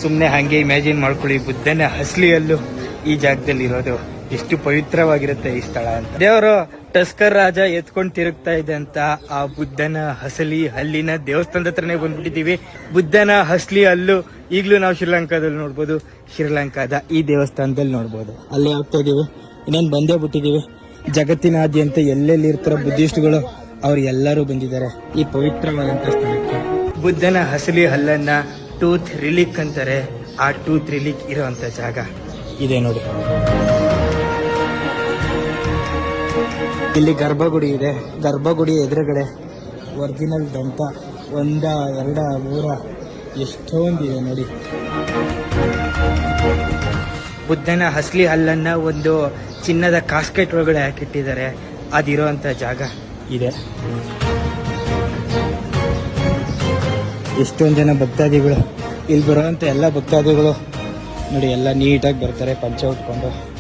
ಸುಮ್ಮನೆ ಹಾಗೆ ಇಮ್ಯಾಜಿನ್ ಮಾಡ್ಕೊಳ್ಳಿ, ಬುದ್ಧನ ಹಸ್ಲಿಯಲ್ಲೂ ಈ ಜಾಗದಲ್ಲಿ ಇರೋದು ಎಷ್ಟು ಪವಿತ್ರವಾಗಿರುತ್ತೆ ಈ ಸ್ಥಳ ಅಂತ. ದೇವರು ಟಸ್ಕರ್ ರಾಜ ಎತ್ಕೊಂಡು ತಿರುಗ್ತಾ ಇದೆ ಅಂತ ಆ ಬುದ್ಧನ ಹಸಲಿ ಹಲ್ಲಿನ ದೇವಸ್ಥಾನದ ಹತ್ರನೇ ಬಂದ್ಬಿಟ್ಟಿದೀವಿ. ಬುದ್ಧನ ಹಸ್ಲಿ ಹಲ್ಲು ಈಗಲೂ ನಾವು ಶ್ರೀಲಂಕಾದಲ್ಲಿ ನೋಡ್ಬೋದು, ಶ್ರೀಲಂಕಾದ ಈ ದೇವಸ್ಥಾನದಲ್ಲಿ ನೋಡ್ಬೋದು. ಅಲ್ಲೇ ಹೋಗ್ತಾ ಇದೀವಿ, ಇನ್ನೇನು ಬಂದೇ ಬಿಟ್ಟಿದೀವಿ. ಜಗತ್ತಿನಾದ್ಯಂತ ಎಲ್ಲೆಲ್ಲಿ ಇರ್ತಾರೋ ಬುದ್ಧಿಸ್ಟ್ಗಳು ಅವ್ರು ಎಲ್ಲರೂ ಬಂದಿದ್ದಾರೆ ಈ ಪವಿತ್ರವಾದಂತ ಸ್ಥಳಕ್ಕೆ. ಬುದ್ಧನ ಹಸಲಿ ಹಲ್ಲನ್ನ ಟೂತ್ ರಿಲಿಕ್ ಅಂತಾರೆ. ಆ ಟೂತ್ ರಿಲಿಕ್ ಇರುವಂತ ಜಾಗ ಇದೆ ನೋಡಿ. ಇಲ್ಲಿ ಗರ್ಭಗುಡಿ ಇದೆ. ಗರ್ಭಗುಡಿ ಎದುರುಗಡೆ ಒರಿಜಿನಲ್ ದಂತ 1, 2, 3 ಎಷ್ಟೊಂದಿದೆ ನೋಡಿ. ಬುದ್ಧನ ಹಸ್ಲಿ ಹಲ್ಲನ್ನ ಒಂದು ಚಿನ್ನದ ಕಾಸ್ಕೆಟ್ ಒಳಗಡೆ ಹಾಕಿಟ್ಟಿದ್ದಾರೆ. ಅದಿರೋಂಥ ಜಾಗ ಇದೆ. ಎಷ್ಟೊಂದು ಜನ ಭಕ್ತಾದಿಗಳು ಇಲ್ಲಿ ಬರುವಂಥ ಎಲ್ಲ ಭಕ್ತಾದಿಗಳು ನೋಡಿ, ಎಲ್ಲ ನೀಟಾಗಿ ಬರ್ತಾರೆ ಪಂಚ ಉಟ್ಕೊಂಡು.